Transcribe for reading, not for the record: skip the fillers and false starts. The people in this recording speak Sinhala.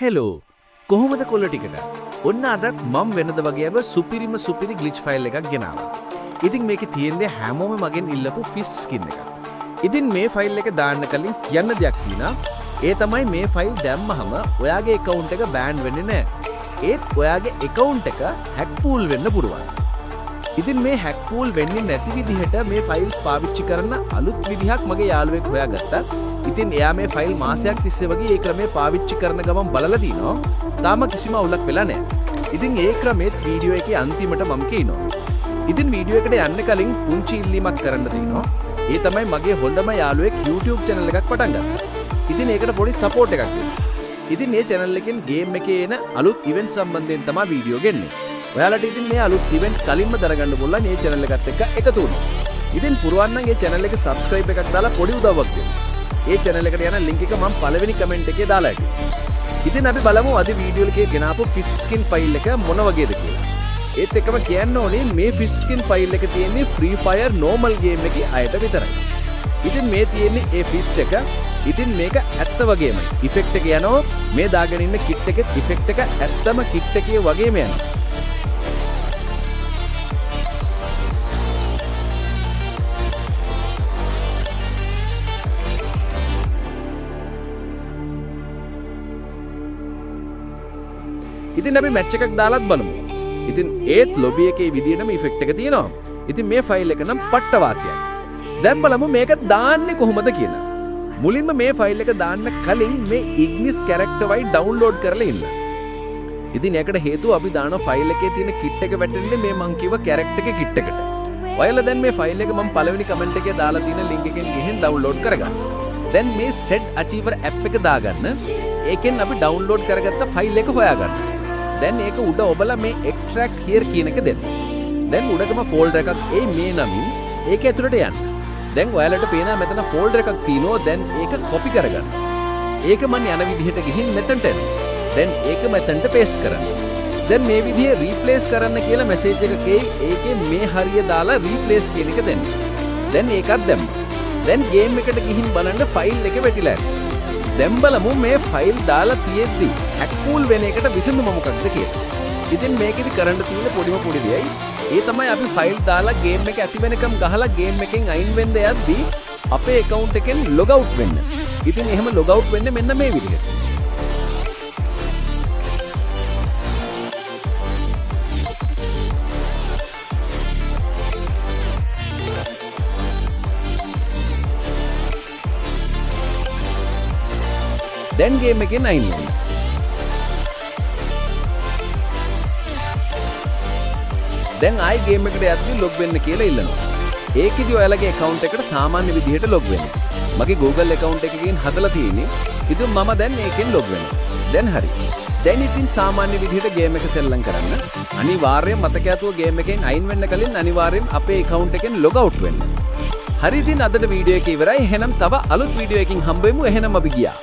හෙලෝ කොහොමද කොල්ල ටිකට ඔන්න අදත් මම වෙනද වගේම සුපිරි ග්ලිච් ෆයිල් එකක් ගෙනාවා. ඉතින් මේකේ තියෙන්නේ හැමෝම මගෙන් ඉල්ලපු ෆිස්ට් ස්කින් එකක්. ඉතින් මේ ෆයිල් එක දාන්න කලින් කියන්න දෙයක් තියෙනවා. ඒ තමයි මේ ෆයිල් දැම්මහම ඔයාගේ account එක බෑන් වෙන්නේ නැහැ. ඒත් ඔයාගේ account එක හැක් පූල් වෙන්න පුළුවන්. ඉතින් මේ හැක් පූල් වෙන්නේ නැති විදිහට මේ ෆයිල්ස් පාවිච්චි කරන අලුත් විදිහක් මගේ යාළුවෙක් හොයාගත්තා. ඉතින් එයා මේ ෆයිල් මාසයක් තිස්සේ වගේ ඒ ක්‍රමය පාවිච්චි කරන ගමන් බලලා දිනවා. තාම කිසිම අවුලක් වෙලා නැහැ. ඉතින් ඒ ක්‍රමෙත් වීඩියෝ එකේ අන්තිමට මම කියනවා. ඉතින් වීඩියෝ එකට යන්න කලින් පුංචි ඉල්ලීමක් කරන්න තියෙනවා. ඒ තමයි මගේ හොඳම යාළුවෙක් YouTube channel එකක් පටන් ගත්තා. ඉතින් ඒකට පොඩි support එකක් දෙන්න. ඉතින් මේ channel එකෙන් game එකේ එන අලුත් event සම්බන්ධයෙන් තමයි වීඩියෝ ගෙන්නේ. ඔයාලට ඉතින් මේ අලුත් event කලින්ම දරගන්න පුළුවන් මේ channel එකත් එක්ක එකතු වෙන්න. ඉතින් පුරවන් නම් මේ channel එකේ subscribe එකක් දාලා පොඩි උදව්වක් දෙන්න. ඒ channel එකට යන link එක මම පළවෙනි comment එකේ දාලා ඇති. ඉතින් අපි බලමු අද වීඩියෝ එකේ ගෙනාපු fish skin file එක මොන වගේද කියලා. ඒත් එක්කම කියන්න ඕනේ මේ fish skin file එක තියෙන්නේ Free Fire normal game එකේ අයට විතරයි. ඉතින් මේ තියෙන්නේ ඒ fish එක. ඉතින් මේක ඇත්ත වගේමයි. effect එක යනවා මේ දාගෙන ඉන්න kit එකේ effect එක ඇත්තම kit එකේ වගේම යනවා. ඉතින් අපි මැච් එකක් දාලාත් බලමු. ඉතින් ඒත් ලොබි එකේ විදියටම ඉෆෙක්ට් එක තියෙනවා. ඉතින් මේ ෆයිල් එක නම් පට්ට වාසියක්. දැන් බලමු මේක දාන්නේ කොහොමද කියලා. මුලින්ම මේ ෆයිල් එක දාන්න කලින් මේ Ignis character වයි ඩවුන්ලෝඩ් කරලා ඉන්න. ඉතින් ඒකට හේතුව අපි දාන ෆයිල් එකේ තියෙන කිට් එක වැටෙන්නේ මේ මං කිව්ව character එකේ කිට් එකට. ඔයාලා දැන් මේ ෆයිල් එක මම පළවෙනි කමෙන්ට් එකේ දාලා තියෙන link එකෙන් ගිහින් ඩවුන්ලෝඩ් කරගන්න. දැන් මේ set achiever app එක දාගන්න. ඒකෙන් අපි ඩවුන්ලෝඩ් කරගත්ත ෆයිල් එක හොයාගන්න. දැන් ඒක උඩ ඔබලා මේ extract here කියන එක දෙන්න. දැන් උඩටම folder එකක් එයි මේ නමින් ඒක ඇතුළට යන්න. දැන් ඔයාලට පේනවා මෙතන folder එකක් තියෙනවා. දැන් ඒක copy කරගන්න. ඒක මම යන විදිහට ගිහින් මෙතනට එන්න. දැන් ඒක මෙතනට paste කරන්න. දැන් මේ විදිහේ replace කරන්න කියලා message එකක ඒකේ මේ හරිය දාලා replace කියන එක දෙන්න. දැන් ඒකත් දැම්මා. දැන් game එකට ගිහින් බලන්න file එක වැටිලා යනවා. දැන් බලමු මේ ෆයිල් දාලා තියෙද්දි හැක් පූල් වෙන එකට විසඳුම මොකක්ද කියලා. ඉතින් මේකෙදි කරන්න තියෙන පොඩි දෙයයි ඒ තමයි අපි ෆයිල් දාලා ගේම් එක ඇති වෙනකම් ගහලා ගේම් එකෙන් අයින් වෙන්න යද්දි අපේ account එකෙන් log out වෙන්න. ඉතින් එහෙම log out වෙන්නේ මෙන්න මේ විදිහට. දැන් ගේම් එකෙන් අයින් වෙනවා. දැන් ආයි ගේම් එකට යද්දි log වෙන්න කියලා ඉල්ලනවා. ඒකෙදි ඔයාලගේ account එකට සාමාන්‍ය විදිහට log වෙන්න. මගේ Google account එකකින් හදලා තියෙන්නේ. ඉතින් මම දැන් ඒකෙන් log වෙනවා. දැන් හරි. දැන් ඉතින් සාමාන්‍ය විදිහට ගේම් එක සෙල්ලම් කරන්න. අනිවාර්යයෙන් මතක ඇතුව ගේම් එකෙන් අයින් වෙන්න කලින් අනිවාර්යයෙන් අපේ account එකෙන් log out වෙන්න. හරි ඉතින් අදට වීඩියෝ එක ඉවරයි. එහෙනම් තව අලුත් වීඩියෝ එකකින් හම්බ වෙමු. එහෙනම් අපි ගියා.